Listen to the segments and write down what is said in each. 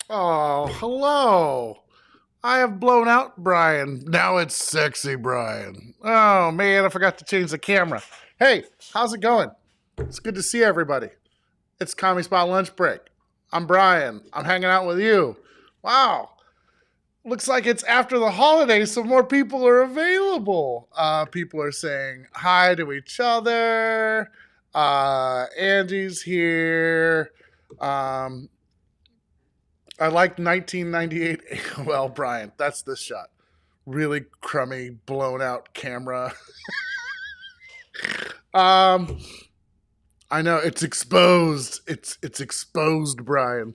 Oh, hello. I have blown out Brian. Now it's sexy Brian. Oh, man, I forgot to change the camera. Hey, how's it going? It's good to see everybody. It's Commie Spot Lunch Break. I'm Brian. I'm hanging out with you. Wow. Looks like it's after the holidays, so more people are available. People are saying hi to each other. Angie's here. Um, I like 1998 AOL Brian. That's this shot. Really crummy, blown out camera. um, I know it's exposed. It's exposed, Brian.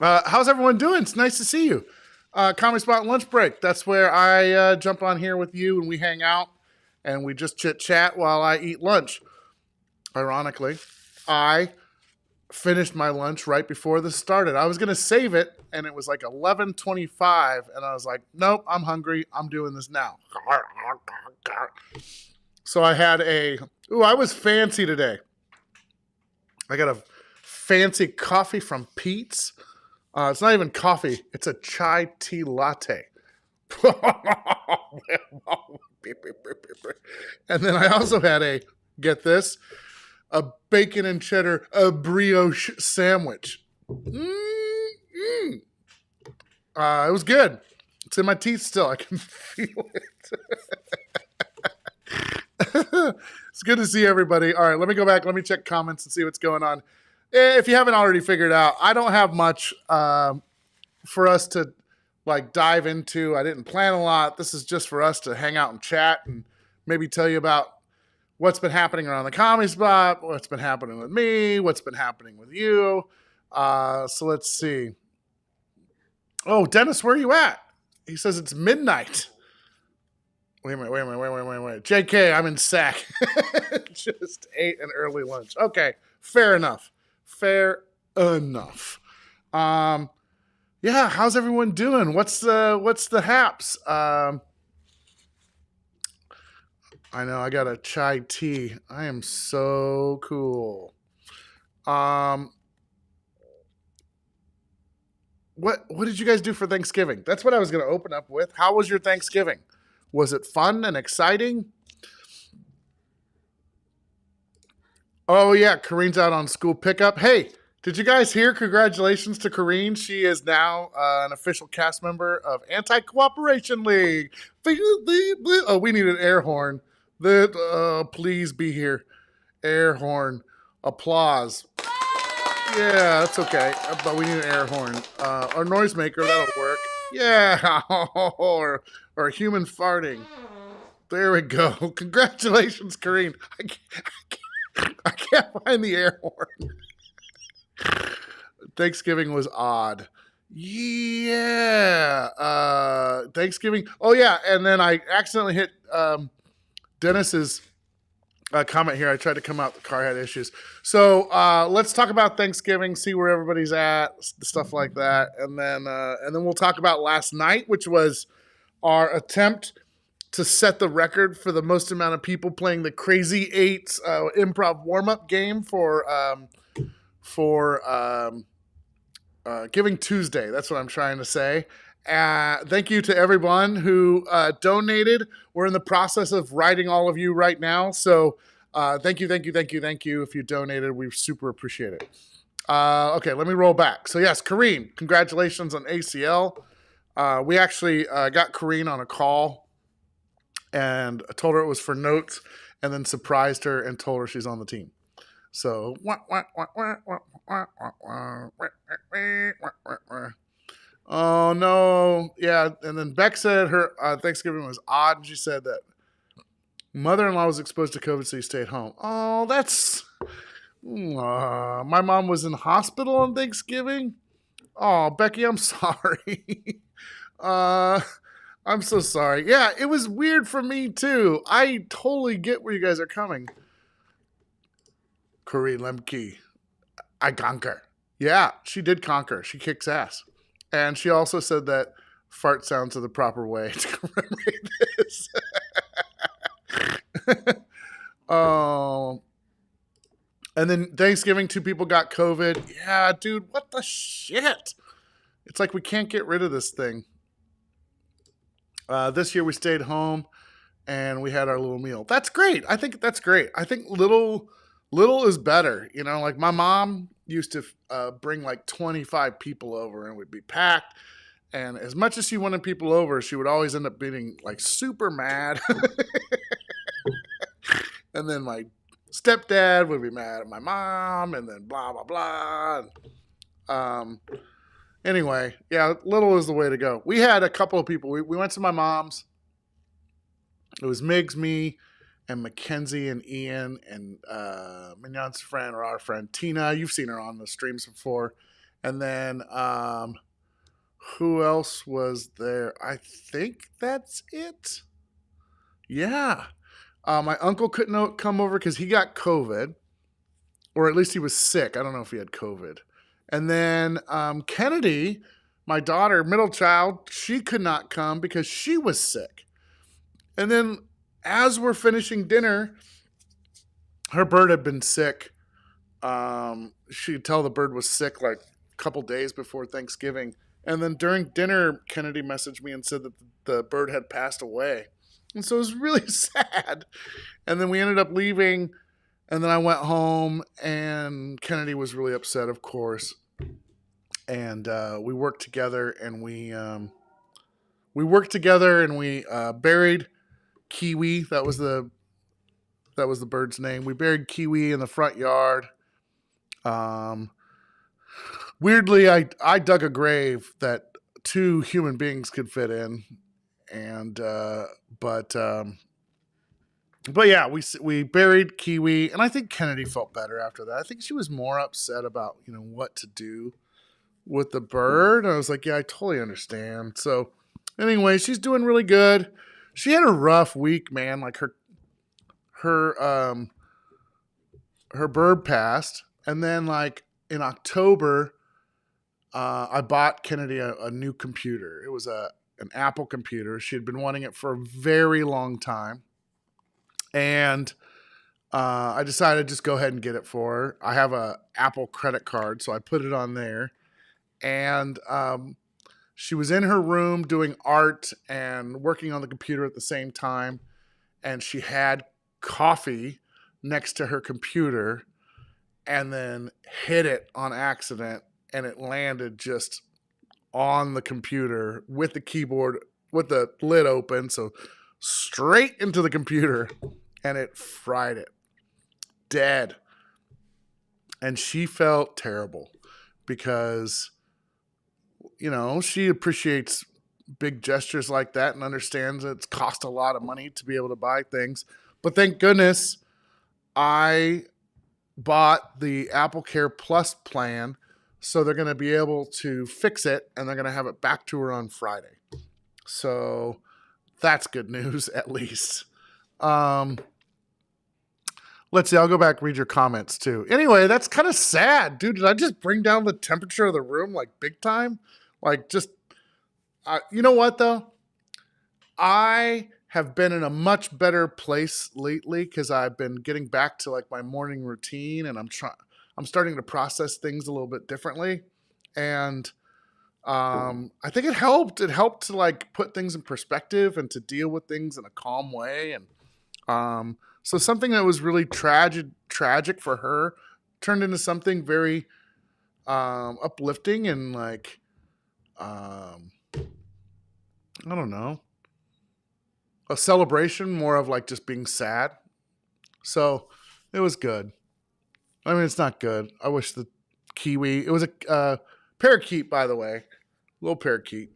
How's everyone doing? It's nice to see you. Comedy Spot Lunch Break. That's where I jump on here with you and we hang out and we just chit chat while I eat lunch. Ironically, I finished my lunch right before this started. I was going to save it, and it was like 11:25, and I was like, nope, I'm hungry. I'm doing this now. So I had I was fancy today. I got a fancy coffee from Pete's. It's not even coffee. It's a chai tea latte. And then I also had get this, a bacon and cheddar brioche sandwich. It was good. It's in my teeth still. I can feel it. It's good to see everybody. All right, let me go back. Let me check comments and see what's going on. If you haven't already figured out, I don't have much for us to like dive into. I didn't plan a lot. This is just for us to hang out and chat and maybe tell you about what's been happening around the Comedy Spot, what's been happening with me, what's been happening with you. So let's see. Oh, Dennis, where are you at? He says it's midnight. Wait a minute. JK, I'm in sack. Just ate an early lunch. Okay, fair enough. Yeah, how's everyone doing? What's the haps? I know I got a chai tea. I am so cool. What did you guys do for Thanksgiving? That's what I was going to open up with. How was your Thanksgiving? Was it fun and exciting? Oh yeah, Kareen's out on school pickup. Hey, did you guys hear? Congratulations to Kareen. She is now an official cast member of Anti-Cooperation League. Oh, we need an air horn. Please be here. Air horn. Applause. Yeah, that's okay. But we need an air horn. Or noisemaker, that'll work. Yeah. or human farting. There we go. Congratulations, Kareen. I can't find the air horn. Thanksgiving was odd. Yeah. Thanksgiving. Oh, yeah. And then I accidentally hit Dennis's comment here. I tried to come out. The car had issues. So let's talk about Thanksgiving, see where everybody's at, stuff like that. And then we'll talk about last night, which was our attempt to set the record for the most amount of people playing the Crazy Eights improv warm-up game for Giving Tuesday. That's what I'm trying to say. Thank you to everyone who donated. We're in the process of writing all of you right now. So thank you. If you donated, we super appreciate it. Okay, let me roll back. So yes, Kareen, congratulations on ACL. We actually got Kareen on a call and I told her it was for notes and then surprised her and told her she's on the team. So, oh no. Yeah. And then Beck said her Thanksgiving was odd. And she said that mother-in-law was exposed to COVID, so you stayed home. Oh, that's. My mom was in hospital on Thanksgiving. Oh, Becky, I'm sorry. I'm so sorry. Yeah, it was weird for me too. I totally get where you guys are coming. Corey Lemke, I conquer. Yeah, she did conquer. She kicks ass. And she also said that fart sounds are the proper way to commemorate this. Oh. And then Thanksgiving, 2 people got COVID. Yeah, dude, what the shit? It's like we can't get rid of this thing. This year we stayed home and we had our little meal. That's great. I think that's great. I think little is better. You know, like my mom used to bring like 25 people over and we'd be packed. And as much as she wanted people over, she would always end up being like super mad. And then my stepdad would be mad at my mom, and then blah, blah, blah. Anyway, yeah, little is the way to go. We had a couple of people. We went to my mom's. It was Migs, me, and Mackenzie and Ian and Mignon's friend or our friend Tina. You've seen her on the streams before. And then who else was there? I think that's it. Yeah. My uncle couldn't come over because he got COVID, or at least he was sick. I don't know if he had COVID. And then Kennedy, my daughter, middle child, she could not come because she was sick. And then as we're finishing dinner, her bird had been sick. She could tell the bird was sick like a couple days before Thanksgiving. And then during dinner, Kennedy messaged me and said that the bird had passed away. And so it was really sad. And then we ended up leaving. And then I went home, and Kennedy was really upset, of course. And we worked together, and we buried Kiwi. That was the bird's name. We buried Kiwi in the front yard. Weirdly, I dug a grave that 2 human beings could fit in, and but yeah, we buried Kiwi, and I think Kennedy felt better after that. I think she was more upset about what to do with the bird. And I was like, yeah, I totally understand. So anyway, she's doing really good. She had a rough week, man. Like her bird passed, and then like in October, I bought Kennedy a new computer. It was an Apple computer. She had been wanting it for a very long time. And I decided to just go ahead and get it for her. I have a Apple credit card, so I put it on there. And she was in her room doing art and working on the computer at the same time. And she had coffee next to her computer and then hit it on accident. And it landed just on the computer with the keyboard, with the lid open. So straight into the computer, and it fried it. Dead. And she felt terrible because, she appreciates big gestures like that and understands that it's cost a lot of money to be able to buy things. But thank goodness I bought the Apple Care Plus plan, so they're going to be able to fix it, and they're going to have it back to her on Friday. So that's good news, at least. Let's see. I'll go back and read your comments, too. Anyway, that's kind of sad. Dude, did I just bring down the temperature of the room, like, big time? Like, just, you know what, though? I have been in a much better place lately because I've been getting back to, like, my morning routine, and I'm starting to process things a little bit differently. And I think it helped. It helped to like put things in perspective and to deal with things in a calm way. And so something that was really tragic for her turned into something very uplifting and like, I don't know, a celebration more of like just being sad. So it was good. I mean, it's not good. I wish the Kiwi, it was a parakeet, by the way, little parakeet.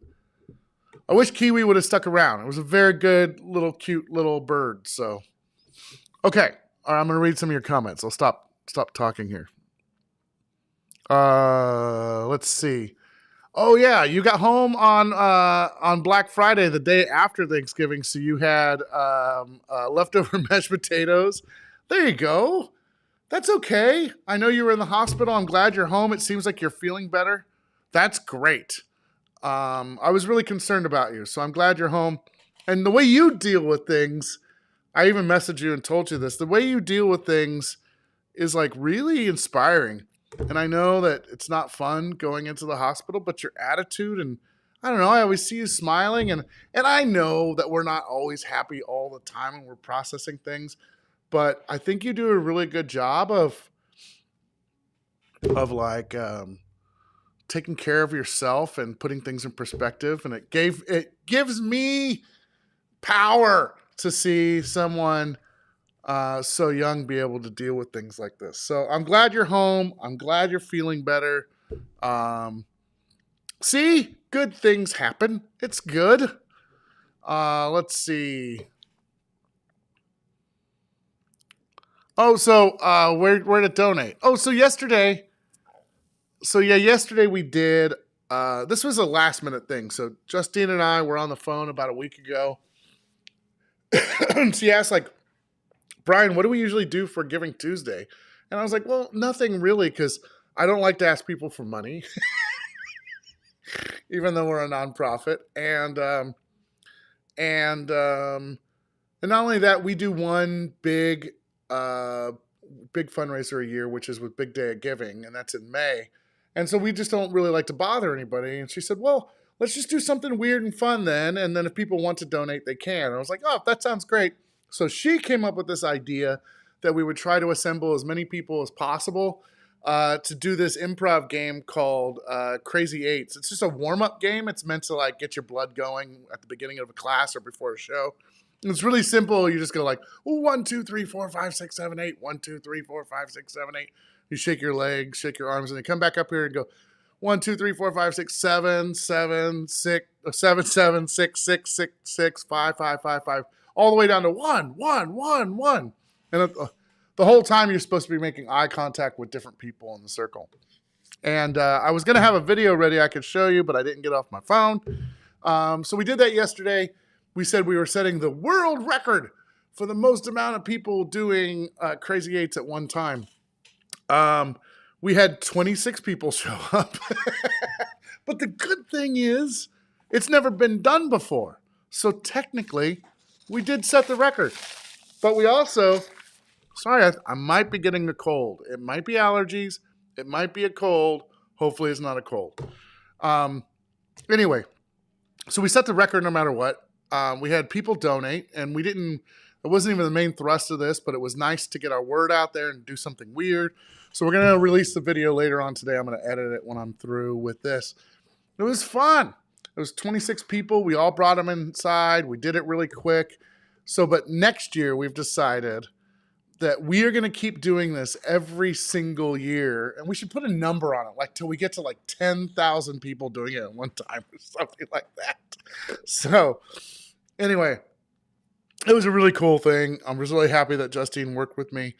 I wish Kiwi would have stuck around. It was a very good little cute little bird. So, okay. All right, I'm going to read some of your comments. I'll stop talking here. Let's see. Oh yeah, you got home on Black Friday, the day after Thanksgiving, so you had leftover mashed potatoes. There you go. That's okay. I know you were in the hospital. I'm glad you're home. It seems like you're feeling better. That's great. I was really concerned about you, so I'm glad you're home. And the way you deal with things, I even messaged you and told you this, the way you deal with things is like really inspiring. And I know that it's not fun going into the hospital, but your attitude and I don't know, I always see you smiling and I know that we're not always happy all the time when we're processing things, but I think you do a really good job of like taking care of yourself and putting things in perspective, and it gives me power to see someone so young be able to deal with things like this. So I'm glad you're home. I'm glad you're feeling better. Um, See, good things happen. It's good. Let's see. Oh, so where to donate? Oh, so yesterday. So yeah, yesterday we did. This was a last minute thing. So Justine and I were on the phone about a week ago. She asked like, Brian, what do we usually do for Giving Tuesday? And I was like, well, nothing really, because I don't like to ask people for money, even though we're a nonprofit. And not only that, we do one big fundraiser a year, which is with Big Day of Giving, and that's in May. And so we just don't really like to bother anybody. And she said, well, let's just do something weird and fun then. And then if people want to donate, they can. And I was like, oh, that sounds great. So she came up with this idea that we would try to assemble as many people as possible to do this improv game called Crazy Eights. It's just a warm-up game. It's meant to like get your blood going at the beginning of a class or before a show. It's really simple. You just go like 1, 2, 3, 4, 5, 6, 7, 8. 1, 2, 3, 4, 5, 6, 7, 8. You shake your legs, shake your arms, and then come back up here and go 1, 2, 3, 4, 5, 6, 7, 7, 6, 7, 7, 6, 6, 6, 6, 5, 5, 5, 5, all the way down to 1, 1, 1, 1. And the whole time you're supposed to be making eye contact with different people in the circle. And I was going to have a video ready I could show you, but I didn't get off my phone. So we did that yesterday. We said we were setting the world record for the most amount of people doing Crazy Eights at one time. We had 26 people show up. But the good thing is, it's never been done before. So technically, we did set the record. But we also, sorry, I might be getting a cold. It might be allergies. It might be a cold. Hopefully it's not a cold. Anyway, so we set the record no matter what. We had people donate, and it wasn't even the main thrust of this, but it was nice to get our word out there and do something weird. So we're going to release the video later on today. I'm going to edit it when I'm through with this. It was fun. It was 26 people. We all brought them inside. We did it really quick. But next year we've decided that we are going to keep doing this every single year, and we should put a number on it, like till we get to like 10,000 people doing it at one time or something like that. So anyway, it was a really cool thing. I'm just really happy that Justine worked with me.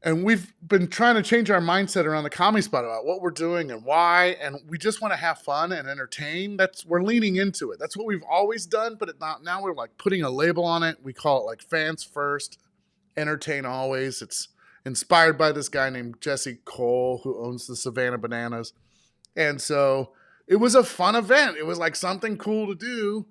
And we've been trying to change our mindset around the Comedy Spot about what we're doing and why. And we just want to have fun and entertain. We're leaning into it. That's what we've always done, but now we're like putting a label on it. We call it like Fans First, Entertain Always. It's inspired by this guy named Jesse Cole, who owns the Savannah Bananas. And so it was a fun event. It was like something cool to do.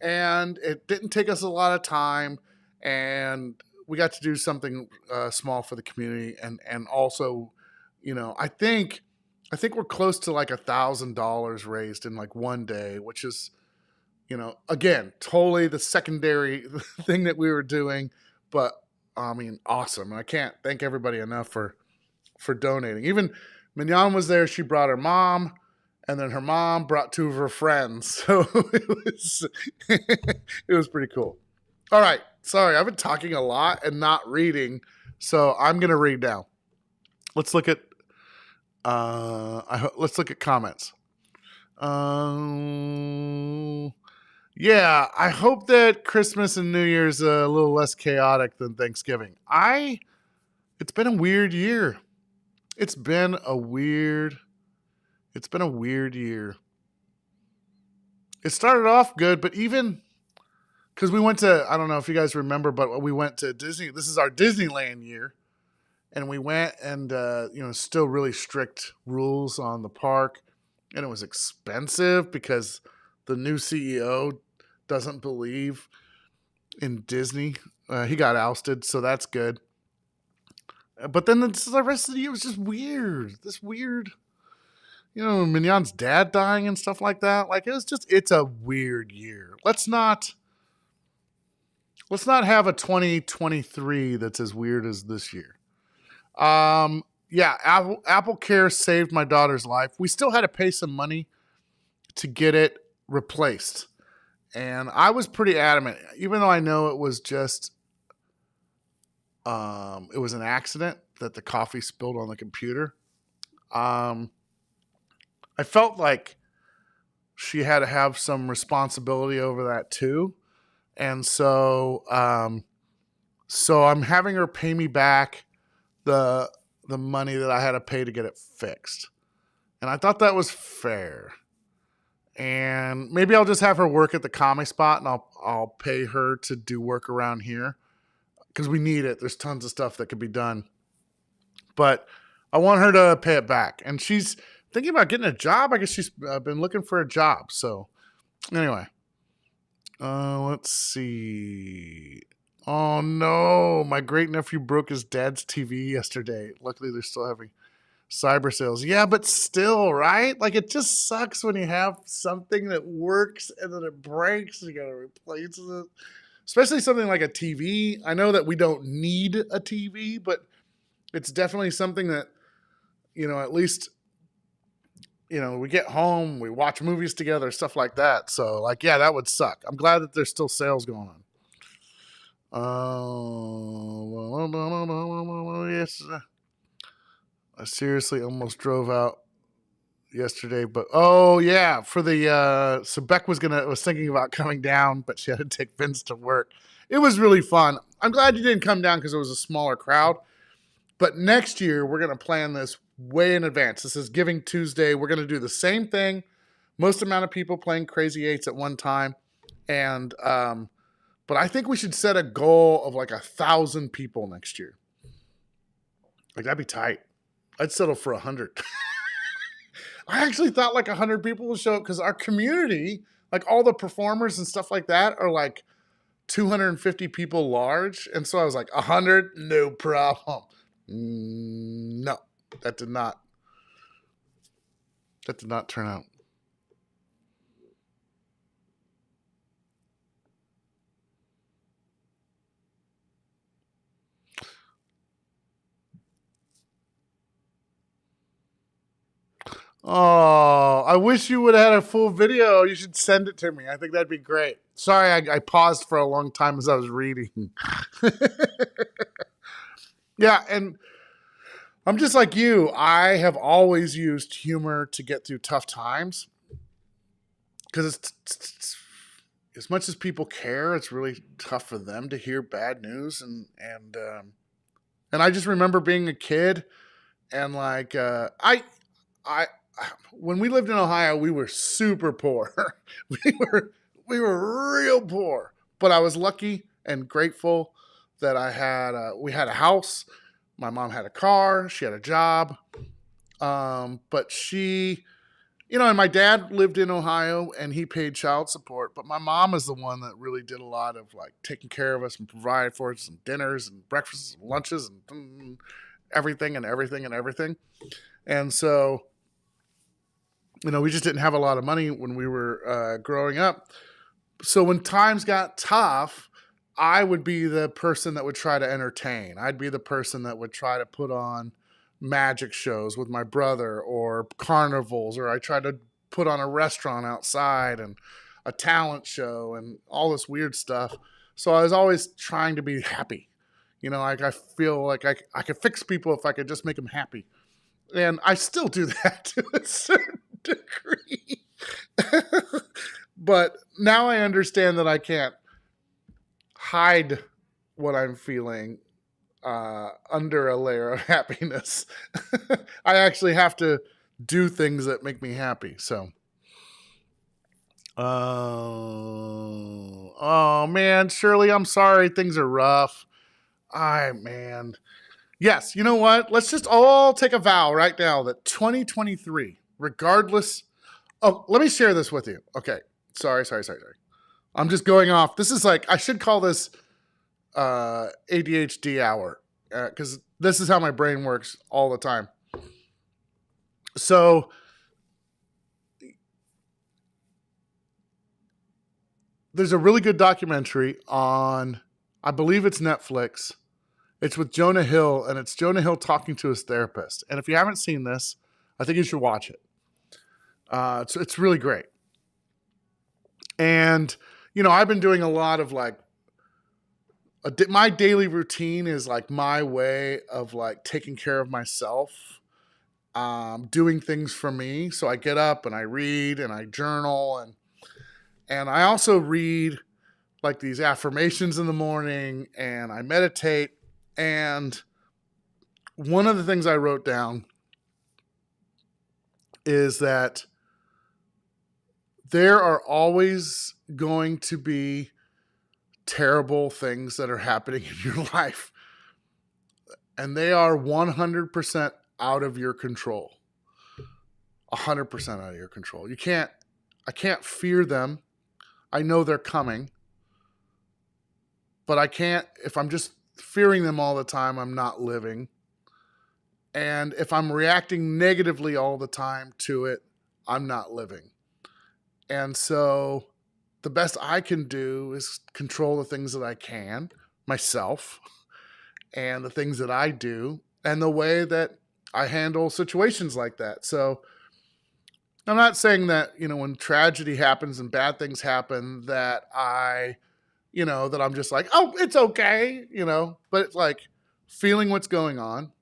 And it didn't take us a lot of time. And we got to do something small for the community. And also, I think we're close to like $1,000 raised in like one day, which is, again, totally the secondary thing that we were doing. But I mean, awesome. And I can't thank everybody enough for donating. Even Mignon was there. She brought her mom. And then her mom brought 2 of her friends. So it was pretty cool. All right. Sorry, I've been talking a lot and not reading. So I'm going to read now. Let's look at comments. Yeah, I hope that Christmas and New Year's a little less chaotic than Thanksgiving. It's been a weird year. It's been a weird year. It started off good, but even because we went to, I don't know if you guys remember, but we went to Disney. This is our Disneyland year. And we went and, still really strict rules on the park. And it was expensive because the new CEO doesn't believe in Disney. He got ousted, so that's good. But then the rest of the year was just weird. This weird, Mignon's dad dying and stuff like that. Like it's a weird year. Let's not have a 2023 that's as weird as this year. Yeah, Apple Care saved my daughter's life. We still had to pay some money to get it replaced. And I was pretty adamant, even though I know it was just, it was an accident that the coffee spilled on the computer. I felt like she had to have some responsibility over that too. And so I'm having her pay me back the money that I had to pay to get it fixed. And I thought that was fair. And maybe I'll just have her work at the commie spot and I'll pay her to do work around here because we need it. There's tons of stuff that could be done. But I want her to pay it back. And she's thinking about getting a job. I guess she's been looking for a job. So anyway, let's see. Oh no, my great nephew broke his dad's TV yesterday. Luckily, they're still having cyber sales. Yeah, but still, right? Like it just sucks when you have something that works and then it breaks and you gotta replace it. Especially something like a TV. I know that we don't need a TV, but it's definitely something that, at least, we get home, we watch movies together, stuff like that. So like, yeah, that would suck. I'm glad that there's still sales going on. Yes. I seriously almost drove out yesterday, but for the so Beck was thinking about coming down, but she had to take Vince to work. It was really fun. I'm glad you didn't come down because it was a smaller crowd. But next year we're gonna plan this way in advance. This is Giving Tuesday. We're gonna do the same thing. Most amount of people playing Crazy Eights at one time, and but I think we should set a goal of like 1,000 people next year. Like that'd be tight. I'd settle for 100. I actually thought like 100 people will show up because our community, like all the performers and stuff like that, are like 250 people large. And so I was like, 100, no problem. No, that did not turn out. Oh, I wish you would have had a full video. You should send it to me. I think that'd be great. Sorry, I paused for a long time as I was reading. Yeah, and I'm just like you. I have always used humor to get through tough times because it's as much as people care, it's really tough for them to hear bad news. And I just remember being a kid and like I when we lived in Ohio, we were super poor. we were real poor, but I was lucky and grateful that we had a house. My mom had a car. She had a job. But she, and my dad lived in Ohio and he paid child support. But my mom is the one that really did a lot of like taking care of us and provided for us and dinners and breakfasts and lunches and everything and everything and everything. And so, we just didn't have a lot of money when we were growing up. So when times got tough, I would be the person that would try to entertain. I'd be the person that would try to put on magic shows with my brother or carnivals, or I tried to put on a restaurant outside and a talent show and all this weird stuff. So I was always trying to be happy. Like I feel like I could fix people if I could just make them happy. And I still do that to a certain degree. But now I understand that I can't hide what I'm feeling under a layer of happiness. I actually have to do things that make me happy. So, oh man, Shirley, I'm sorry. Things are rough. Man. Yes, you know what? Let's just all take a vow right now that 2023, regardless. Oh, let me share this with you. Okay. Sorry. I'm just going off. This is like, I should call this ADHD hour because this is how my brain works all the time. So there's a really good documentary on, I believe it's Netflix. It's with Jonah Hill, and it's Jonah Hill talking to his therapist. And if you haven't seen this, I think you should watch it. It's really great. And, I've been doing a lot of like, my daily routine is like my way of like taking care of myself, doing things for me. So I get up and I read and I journal, and I also read like these affirmations in the morning, and I meditate. And one of the things I wrote down is that there are always going to be terrible things that are happening in your life, and they are 100% out of your control. 100% out of your control. I can't fear them. I know they're coming, but I can't, if I'm just fearing them all the time, I'm not living. And if I'm reacting negatively all the time to it, I'm not living. And so the best I can do is control the things that I can, myself, and the things that I do, and the way that I handle situations like that. So I'm not saying that, when tragedy happens and bad things happen, that that I'm just like, oh, it's okay, but it's like feeling what's going on,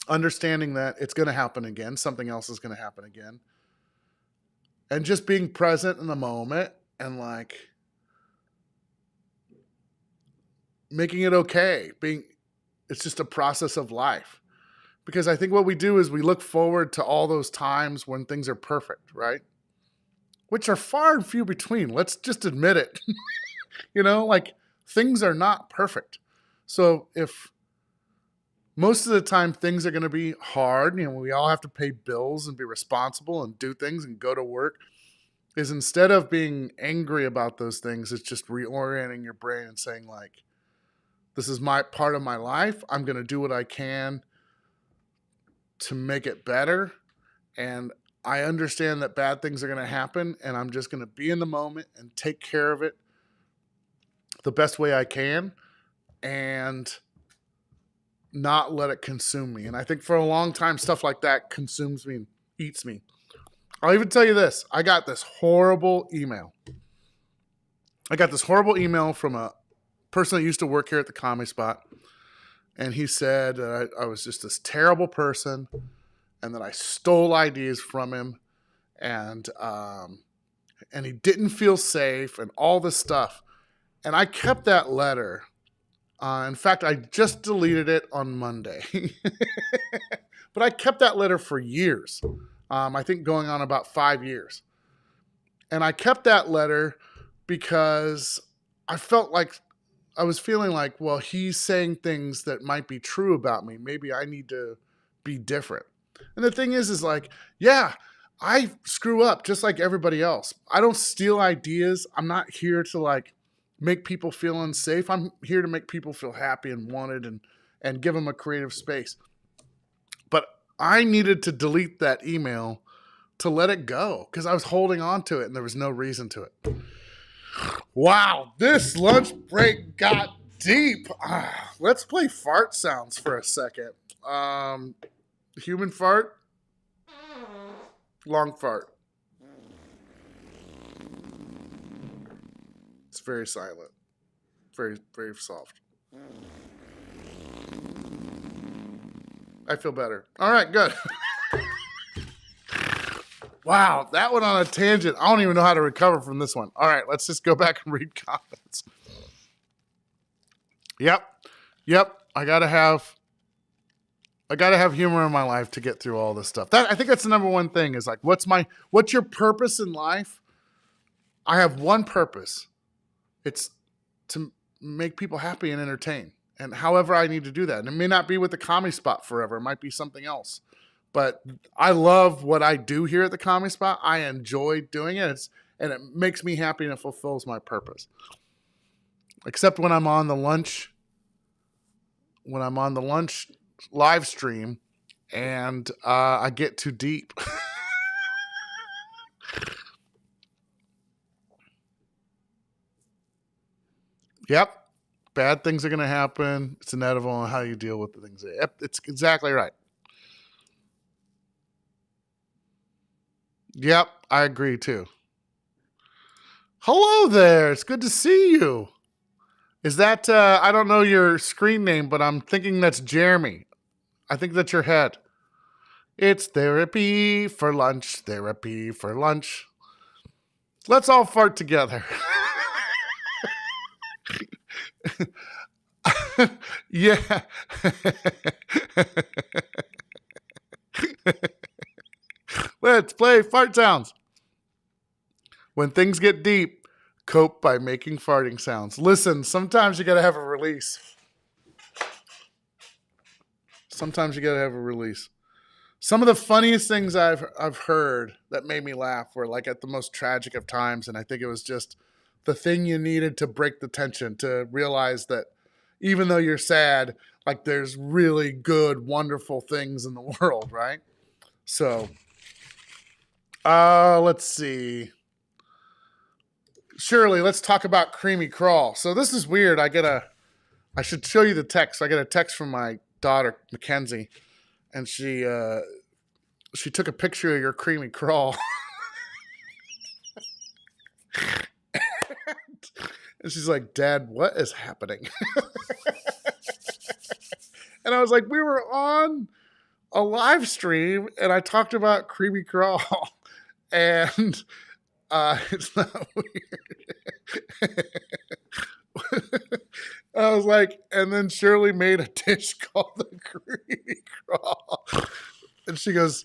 understanding that it's going to happen again, something else is going to happen again, and just being present in the moment and like making it okay. It's just a process of life. Because I think what we do is we look forward to all those times when things are perfect, right? Which are far and few between. Let's just admit it. Like things are not perfect. So if most of the time things are going to be hard, we all have to pay bills and be responsible and do things and go to work, is instead of being angry about those things, it's just reorienting your brain and saying like, this is my part of my life. I'm going to do what I can to make it better. And I understand that bad things are going to happen, and I'm just going to be in the moment and take care of it the best way I can and not let it consume me. And I think for a long time, stuff like that consumes me and eats me. I'll even tell you this. I got this horrible email. From a person that used to work here at the Comedy Spot. And he said that I was just this terrible person and that I stole ideas from him, and he didn't feel safe and all this stuff. And I kept that letter. In fact, I just deleted it on Monday. But I kept that letter for years. I think going on about 5 years. And I kept that letter because I was feeling like, well, he's saying things that might be true about me. Maybe I need to be different. And the thing is like, yeah, I screw up just like everybody else. I don't steal ideas. I'm not here to like make people feel unsafe. I'm here to make people feel happy and wanted and give them a creative space. But I needed to delete that email to let it go because I was holding on to it and there was no reason to it. Wow, this lunch break got deep. Let's play fart sounds for a second. Human fart, long fart. It's very silent, very, very soft. I feel better. All right, good. Wow, that went on a tangent. I don't even know how to recover from this one. All right, let's just go back and read comments. Yep. I gotta have humor in my life to get through all this stuff. I think that's the number one thing is like, what's your purpose in life? I have one purpose. It's to make people happy and entertain. And however I need to do that. And it may not be with the Comedy Spot forever. It might be something else. But I love what I do here at the Comedy Spot. I enjoy doing it. And it makes me happy and it fulfills my purpose. Except when I'm on the lunch live stream and I get too deep. Yep. Bad things are going to happen. It's inevitable on how you deal with the things. Yep, it's exactly right. Yep, I agree too. Hello there. It's good to see you. Is that, I don't know your screen name, but I'm thinking that's Jeremy. I think that's your head. It's therapy for lunch, therapy for lunch. Let's all fart together. Yeah. Let's play fart sounds. When things get deep, cope by making farting sounds. Listen, sometimes you got to have a release. Sometimes you got to have a release. Some of the funniest things I've heard that made me laugh were like at the most tragic of times, and I think it was just the thing you needed to break the tension, to realize that even though you're sad, like there's really good, wonderful things in the world, right? So, let's see. Shirley, let's talk about Creamy Crawl. So this is weird. I should show you the text. I get a text from my daughter, Mackenzie, and she took a picture of your Creamy Crawl. And she's like, Dad, what is happening? And I was like, we were on a live stream and I talked about Creamy Crawl. And it's not weird. I was like, and then Shirley made a dish called the Creamy Crawl. And she goes,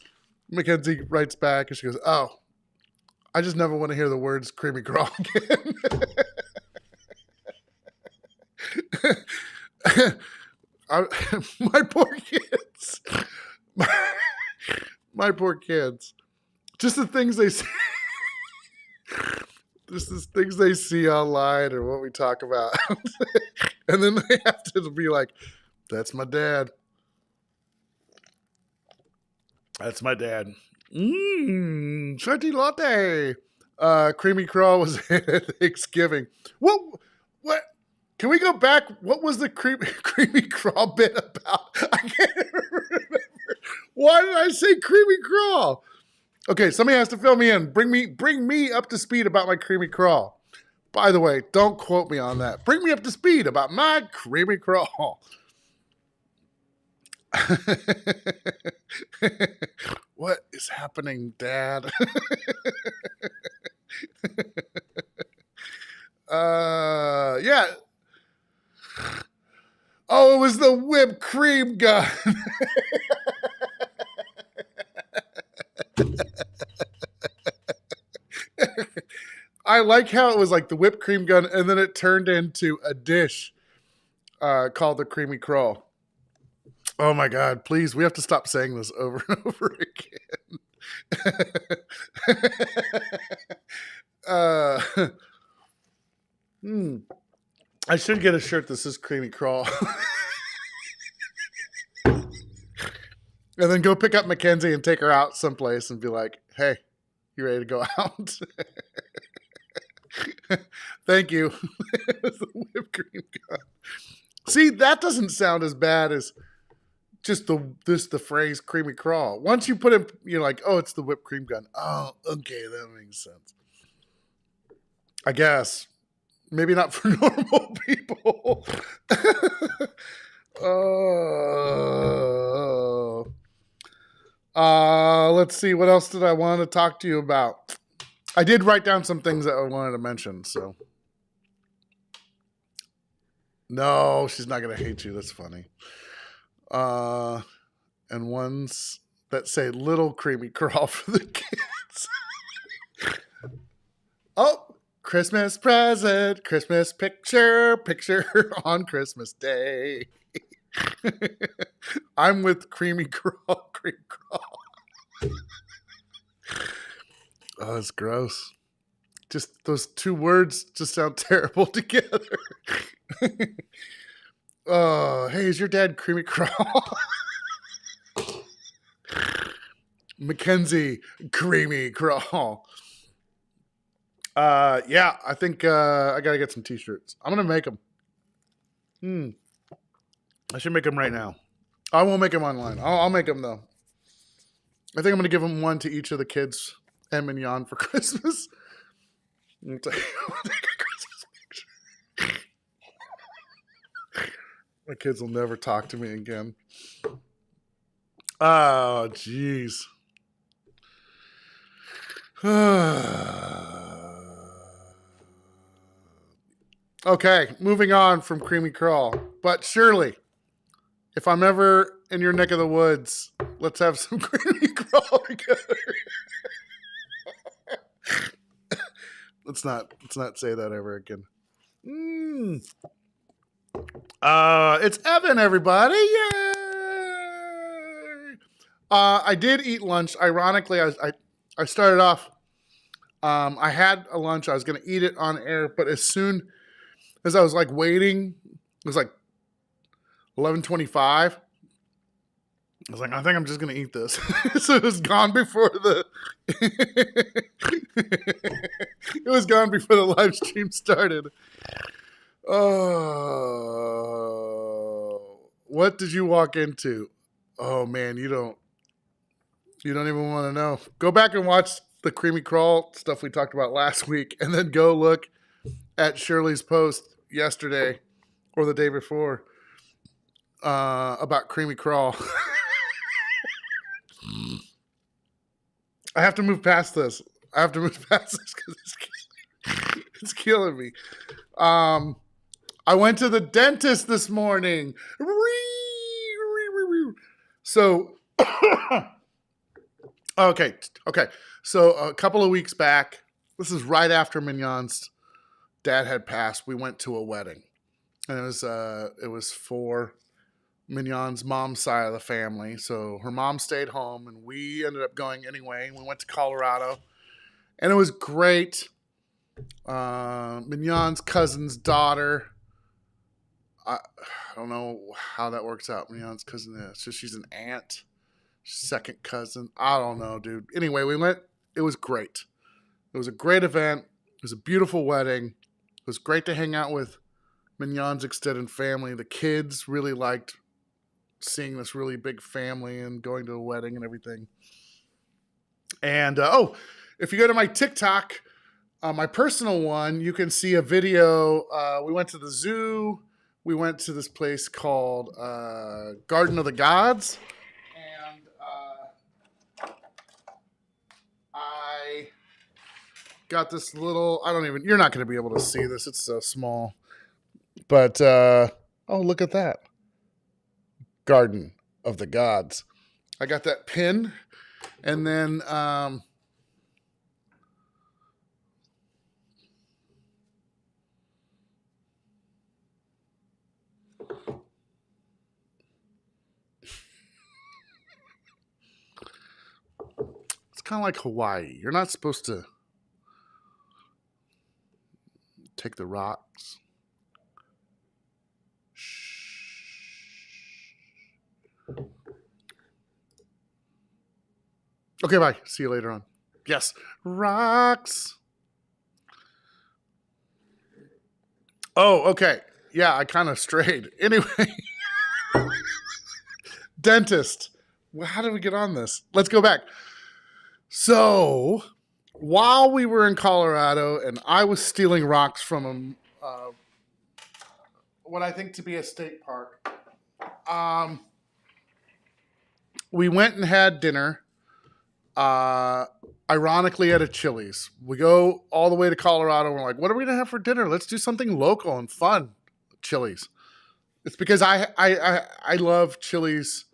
Mackenzie writes back and she goes, oh, I just never want to hear the words Creamy Crawl again. My poor kids. My poor kids. Just the things they see. Just the things they see online or what we talk about. And then they have to be like, that's my dad. That's my dad. Shorty latte. Creamy Crawl was at Thanksgiving. What? Can we go back? What was the Creamy Crawl bit about? I can't remember. Why did I say Creamy Crawl? Okay, somebody has to fill me in. Bring me up to speed about my Creamy Crawl. By the way, don't quote me on that. Bring me up to speed about my Creamy Crawl. What is happening, Dad? Yeah. Oh, it was the whipped cream gun. I like how it was like the whipped cream gun, and then it turned into a dish called the Creamy Crawl. Oh my God, please, we have to stop saying this over and over again. I should get a shirt that says Creamy Crawl. And then go pick up Mackenzie and take her out someplace and be like, hey, you ready to go out? Thank you. It was the whipped cream gun. See, that doesn't sound as bad as just the phrase Creamy Crawl. Once you put it, you're like, oh, it's the whipped cream gun. Oh, okay, that makes sense. I guess. Maybe not for normal people. Let's see. What else did I want to talk to you about? I did write down some things that I wanted to mention. So, no, she's not going to hate you. That's funny. And ones that say little Creamy Crawl for the kids. Oh, Christmas present, Christmas picture on Christmas Day. I'm with Creamy Crawl, Creamy Crawl. Oh, it's gross. Just those two words just sound terrible together. Oh, hey, is your dad Creamy Crawl? Mackenzie Creamy Crawl. Yeah, I think I gotta get some t-shirts. I'm gonna make them. I should make them right now. I won't make them online. I'll make them though. I think I'm gonna give them one to each of the kids and Mignon for Christmas. I'll take a Christmas picture. My kids will never talk to me again. Oh, jeez. Okay, moving on from Creamy Crawl. But surely, if I'm ever in your neck of the woods, let's have some Creamy Crawl together. Let's not say that ever again. It's Evan, everybody! Yay! I did eat lunch. Ironically, I started off. I had a lunch. I was going to eat it on air, but as soon as I was like waiting, it was like 11:25. I was like, I think I'm just going to eat this. So it was gone before the it was gone before the live stream started. Oh, what did you walk into? Oh man, you don't even want to know. Go back and watch the Creamy Crawl stuff we talked about last week, and then go look at Shirley's post yesterday or the day before about Creamy Crawl. I have to move past this. Because it's killing me. I went to the dentist this morning. So, okay. So a couple of weeks back, this is right after Mignon's dad had passed. We went to a wedding, and it was for Mignon's mom's side of the family. So her mom stayed home, and we ended up going anyway. We went to Colorado, and it was great. Mignon's cousin's daughter. I don't know how that works out. Mignon's cousin, so she's an aunt, second cousin. I don't know, dude. Anyway, we went. It was great. It was a great event. It was a beautiful wedding. It was great to hang out with Mignon's extended family. The kids really liked seeing this really big family and going to a wedding and everything. And if you go to my TikTok, my personal one, you can see a video. We went to the zoo. We went to this place called Garden of the Gods. And I got this little, you're not going to be able to see this. It's so small. But, look at that. Garden of the Gods. I got that pin. And then, it's kind of like Hawaii. You're not supposed to take the rocks. Okay, bye. See you later on. Yes. Rocks. Oh, okay. Yeah, I kind of strayed. Anyway. Dentist. Well, how did we get on this? Let's go back. So, while we were in Colorado and I was stealing rocks from what I think to be a state park, we went and had dinner. Ironically at a Chili's. We go all the way to Colorado. And we're like, what are we gonna have for dinner? Let's do something local and fun. Chili's. It's because I love Chili's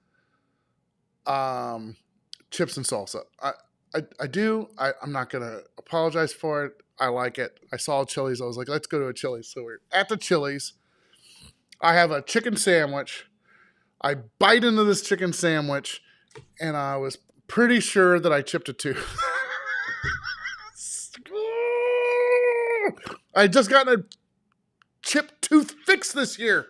chips and salsa. I do. I'm not gonna apologize for it. I like it. I saw Chili's. I was like, let's go to a Chili's. So we're at the Chili's. I have a chicken sandwich. I bite into this chicken sandwich, and I was pretty sure that I chipped a tooth. I had just gotten a chipped tooth fix this year.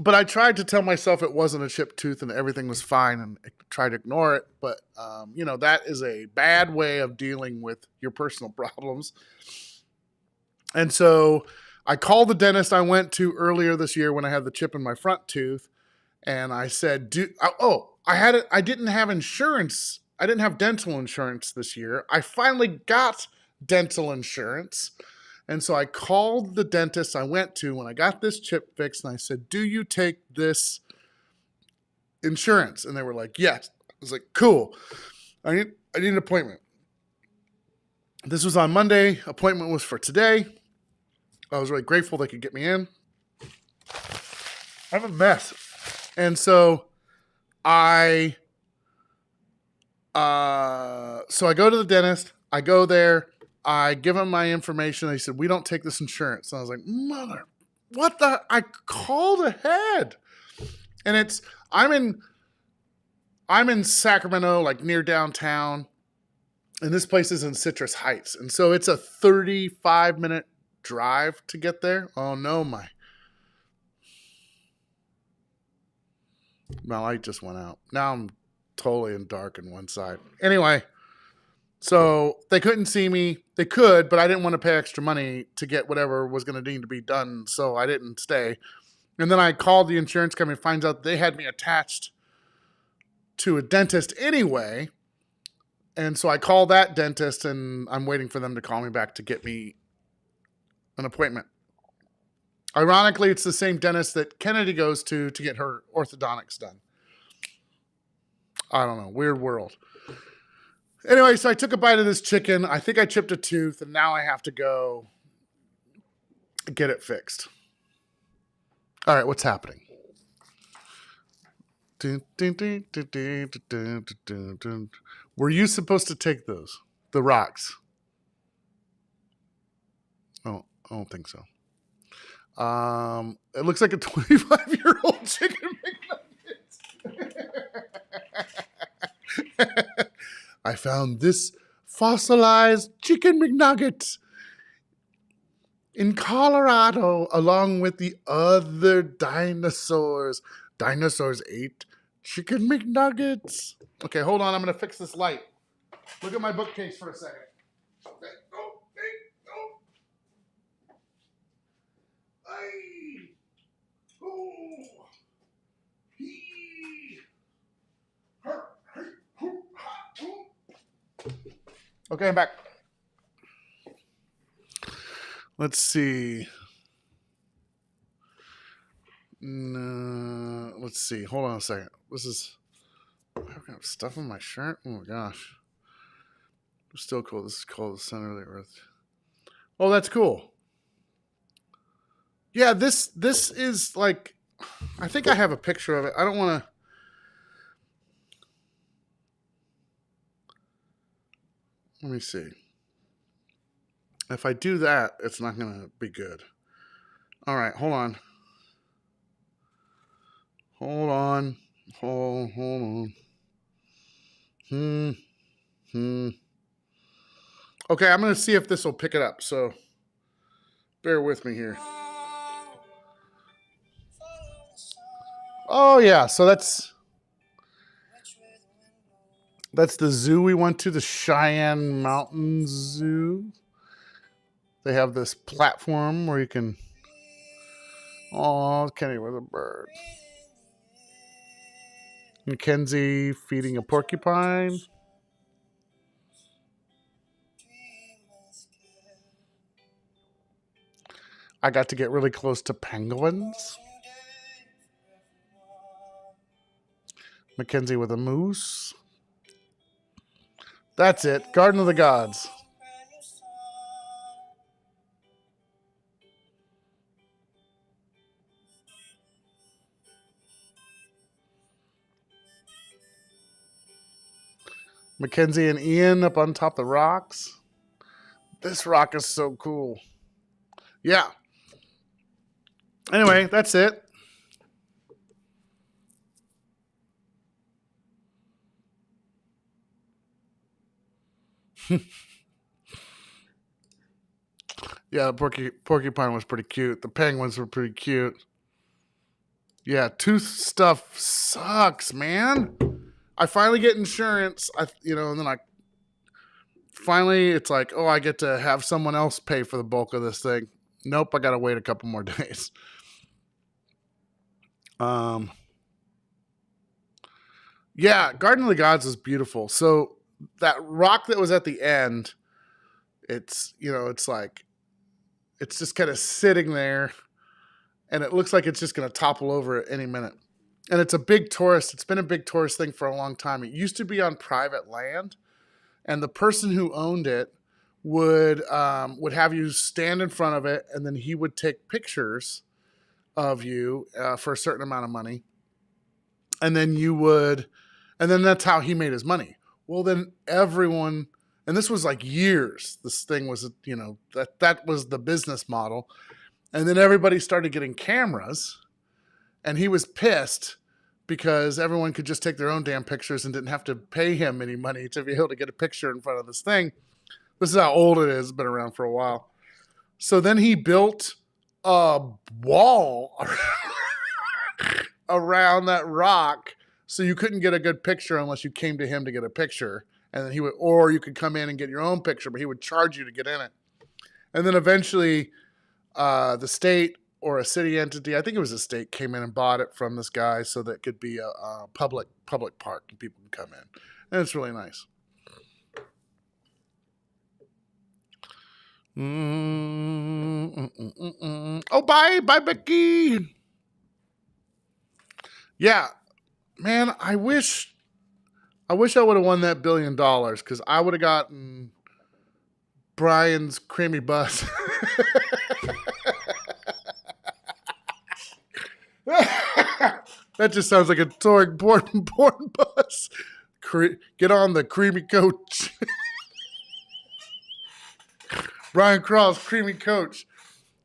But I tried to tell myself it wasn't a chipped tooth and everything was fine and try to ignore it. But, that is a bad way of dealing with your personal problems. And so I called the dentist I went to earlier this year when I had the chip in my front tooth. And I said, I didn't have insurance. I didn't have dental insurance this year. I finally got dental insurance. And so I called the dentist I went to when I got this chip fixed, and I said, do you take this insurance? And they were like, yes. I was like, cool. I need an appointment. This was on Monday. Appointment was for today. I was really grateful they could get me in. I'm a mess. And so I go to the dentist. I go there. I give him my information. He said, we don't take this insurance. And I was like, mother, what the? I called ahead. And I'm in Sacramento, like near downtown. And this place is in Citrus Heights. And so it's a 35-minute drive to get there. Oh no, my light just went out. Now I'm totally in dark in one side. Anyway, so they couldn't see me. They could, but I didn't want to pay extra money to get whatever was going to need to be done, so I didn't stay. And then I called the insurance company and finds out they had me attached to a dentist anyway. And so I called that dentist, and I'm waiting for them to call me back to get me an appointment. Ironically, it's the same dentist that Kennedy goes to get her orthodontics done. I don't know. Weird world. Anyway, so I took a bite of this chicken. I think I chipped a tooth, and now I have to go get it fixed. All right, what's happening? Were you supposed to take those? The rocks? Oh, I don't think so. It looks like a 25-year-old chicken McNugget. I found this fossilized chicken McNugget in Colorado along with the other dinosaurs. Dinosaurs ate chicken McNuggets. Okay, hold on. I'm going to fix this light. Look at my bookcase for a second. Okay. Okay, I'm back. Let's see. Let's see. Hold on a second. I've got stuff on my shirt. Oh my gosh. It's still cool. This is called the center of the earth. Oh, that's cool. Yeah, this is like, I think I have a picture of it. I don't want to. Let me see. If I do that, it's not going to be good. All right, hold on. Hold on. Okay, I'm going to see if this will pick it up, so bear with me here. Oh, yeah, so that's the zoo we went to, the Cheyenne Mountain Zoo. They have this platform where you can... Oh, Kenny with a bird. Mackenzie feeding a porcupine. I got to get really close to penguins. Mackenzie with a moose. That's it. Garden of the Gods. Mackenzie and Ian up on top of the rocks. This rock is so cool. Yeah. Anyway, that's it. Yeah, the porcupine was pretty cute. The penguins were pretty cute. Yeah, tooth stuff sucks, man. I finally get insurance, and then I finally it's like, oh, I get to have someone else pay for the bulk of this thing. Nope, I got to wait a couple more days. Um, yeah, Garden of the Gods is beautiful. So that rock that was at the end, it's like it's just kind of sitting there, and it looks like it's just going to topple over at any minute. And it's been a big tourist thing for a long time. It used to be on private land, and the person who owned it would have you stand in front of it, and then he would take pictures of you for a certain amount of money, and then that's how he made his money. Well, then everyone, and this was like years. This thing was, that was the business model, and then everybody started getting cameras, and he was pissed because everyone could just take their own damn pictures and didn't have to pay him any money to be able to get a picture in front of this thing. This is how old it is. It's been around for a while. So then he built a wall around that rock so you couldn't get a good picture unless you came to him to get a picture. And then or you could come in and get your own picture, but he would charge you to get in it. And then eventually the state or a city entity, I think it was a state, came in and bought it from this guy so that it could be a public park and people can come in. And it's really nice. Oh, bye, Becky. Yeah, man, I wish I would have won that $1 billion because I would have gotten Brian's creamy bus. That just sounds like a touring porn bus. Get on the creamy coach. Brian Crall's creamy coach.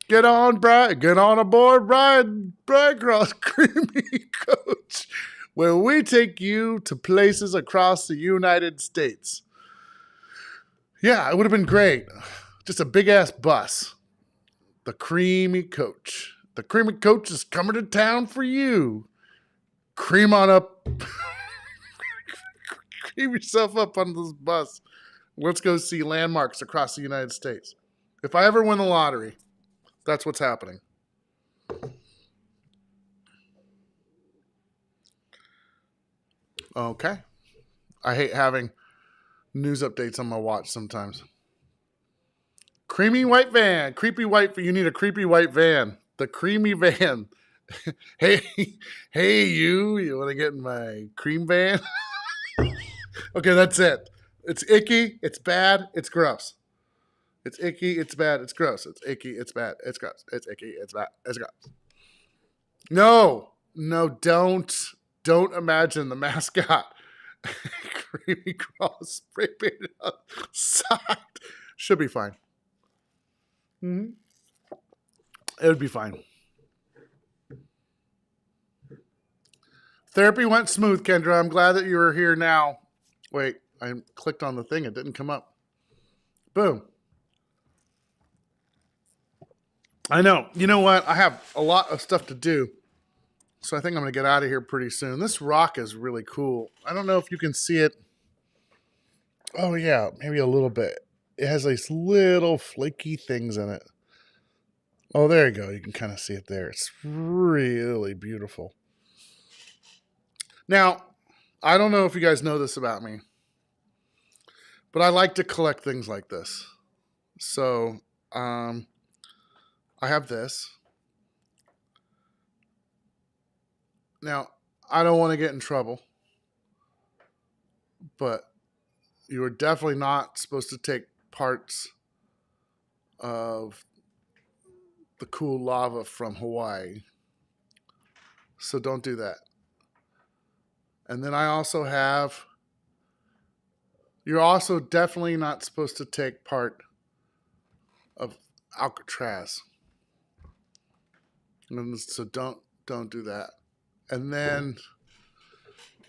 Get on, Brian. Get on aboard, Brian Crall's creamy coach, where we take you to places across the United States. Yeah, it would have been great. Just a big ass bus. The creamy coach. The creamy coach is coming to town for you. Cream on up. Cream yourself up on this bus. Let's go see landmarks across the United States. If I ever win the lottery, that's what's happening. Okay. I hate having news updates on my watch sometimes. Creamy white van. Creepy white. You need a creepy white van. The creamy van. Hey, you want to get in my cream van? Okay, that's it. It's icky. It's bad. It's gross. It's icky. It's bad. It's gross. It's icky. It's bad. It's gross. It's icky. It's bad. It's gross. No, don't imagine the mascot. Creamy cross spray painted outside. Should be fine. Mm-hmm. It would be fine. Therapy went smooth, Kendra. I'm glad that you are here now. Wait, I clicked on the thing. It didn't come up. Boom. I know. You know what? I have a lot of stuff to do. So I think I'm going to get out of here pretty soon. This rock is really cool. I don't know if you can see it. Oh, yeah. Maybe a little bit. It has these little flaky things in it. Oh, there you go. You can kind of see it there. It's really beautiful. Now, I don't know if you guys know this about me, but I like to collect things like this. So, I have this. Now, I don't want to get in trouble, but you are definitely not supposed to take parts of the cool lava from Hawaii. So don't do that. And then I also have, you're also definitely not supposed to take part of Alcatraz. And so don't do that. And then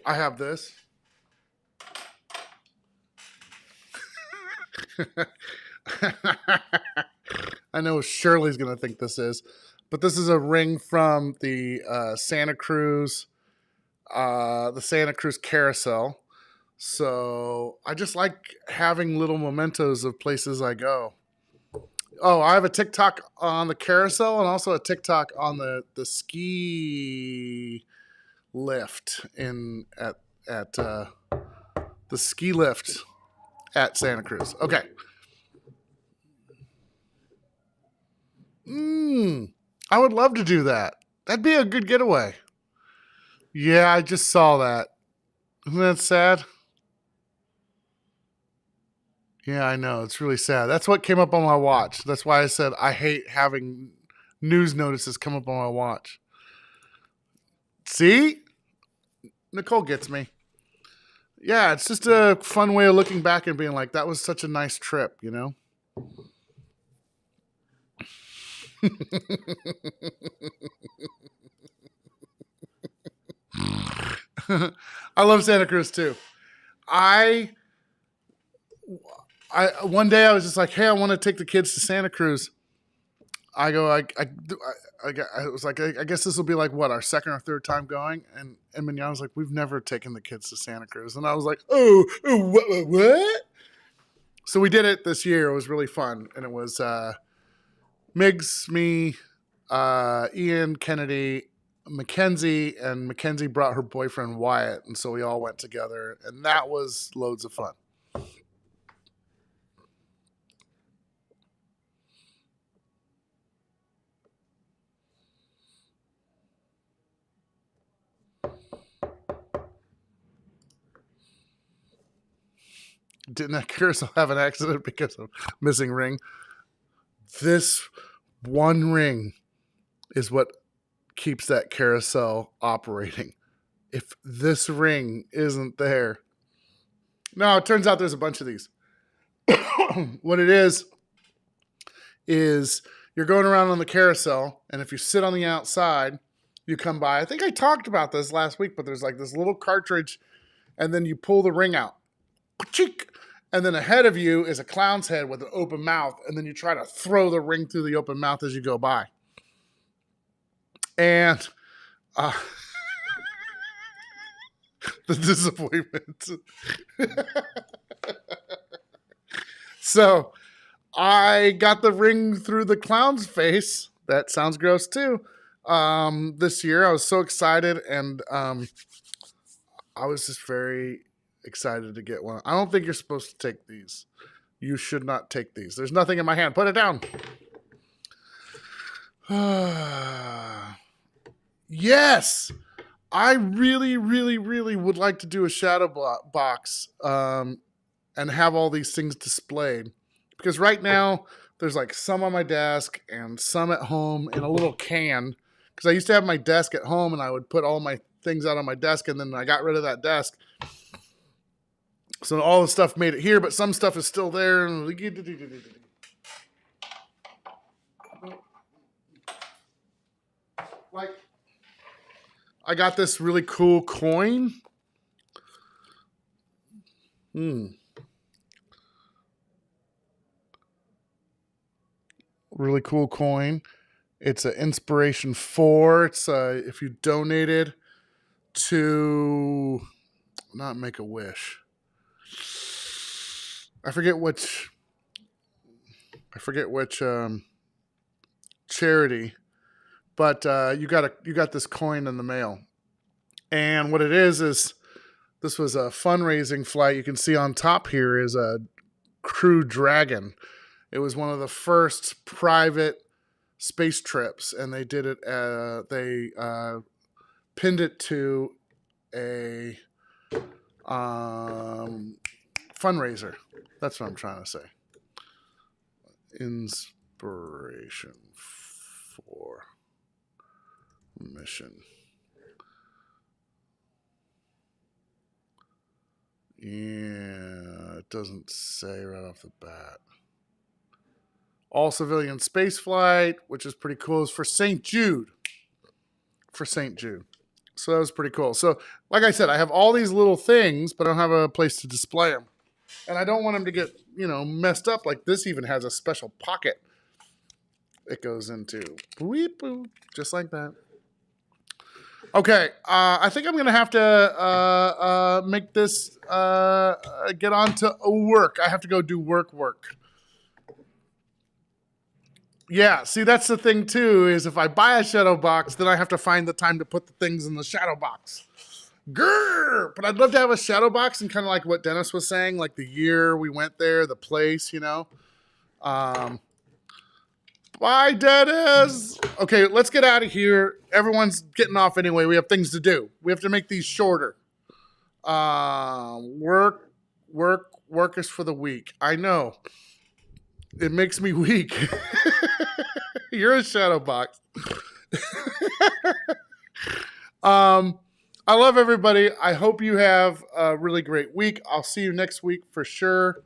I have this. I know Shirley's going to think this is, But this is a ring from the Santa Cruz carousel. So I just like having little mementos of places I go. Oh, I have a TikTok on the carousel and also a TikTok on the ski lift at the ski lift at Santa Cruz. Okay. I would love to do that. That'd be a good getaway. Yeah, I just saw that. Isn't that sad? Yeah, I know. It's really sad. That's what came up on my watch. That's why I said I hate having news notices come up on my watch. See? Nicole gets me. Yeah, it's just a fun way of looking back and being like, that was such a nice trip, you know? I love Santa Cruz too. I one day I was just like, hey, I want to take the kids to Santa Cruz. I go, I was like, I guess this will be like what, our second or third time going, and Mignon was like, we've never taken the kids to Santa Cruz, and I was like, what? So we did it this year. It was really fun, and it was Migs, me, Ian, Kennedy, Mackenzie, and Mackenzie brought her boyfriend Wyatt, and so we all went together, and that was loads of fun. Didn't that carousel have an accident because of missing ring? This one ring is what keeps that carousel operating. If this ring isn't there, no, it turns out there's a bunch of these. What it is you're going around on the carousel, and if you sit on the outside, you come by. I think I talked about this last week, but there's like this little cartridge, and then you pull the ring out. And then ahead of you is a clown's head with an open mouth, and then you try to throw the ring through the open mouth as you go by. And the disappointment. So I got the ring through the clown's face. That sounds gross too. This year I was so excited, and I was just very excited to get one. I don't think you're supposed to take these. You should not take these. There's nothing in my hand. Put it down. Yes. I really, really, really would like to do a shadow box and have all these things displayed. Because right now, there's like some on my desk and some at home in a little can. Because I used to have my desk at home, and I would put all my things out on my desk, and then I got rid of that desk. So all the stuff made it here, but some stuff is still there. Like, I got this really cool coin. Really cool coin. It's an Inspiration 4. It's if you donated to not Make-A-Wish. I forget which charity, but you got this coin in the mail. And what it is this was a fundraising flight. You can see on top here is a Crew Dragon. It was one of the first private space trips, and they did it. They pinned it to a fundraiser. That's what I'm trying to say. Inspiration 4 mission. Yeah, it doesn't say right off the bat. All civilian space flight, which is pretty cool, is for St. Jude. So that was pretty cool. So, like I said, I have all these little things, but I don't have a place to display them. And I don't want them to get, messed up. Like this even has a special pocket. it goes into. Boop, boop, just like that. Okay, I think I'm going to have to make this get on to work. I have to go do work. Yeah, see, that's the thing, too, is if I buy a shadow box, then I have to find the time to put the things in the shadow box. Grrr! But I'd love to have a shadow box and kind of like what Dennis was saying, like the year we went there, the place, you know. Bye, Dennis. Okay, let's get out of here. Everyone's getting off anyway. We have things to do. We have to make these shorter. Work is for the weak. I know. It makes me weak. You're a shadow box. I love everybody. I hope you have a really great week. I'll see you next week for sure.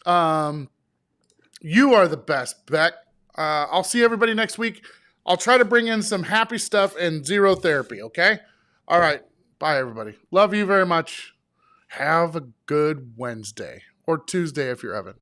You are the best, Beck. I'll see everybody next week. I'll try to bring in some happy stuff and zero therapy, okay? All right. Bye, everybody. Love you very much. Have a good Wednesday or Tuesday if you're Evan.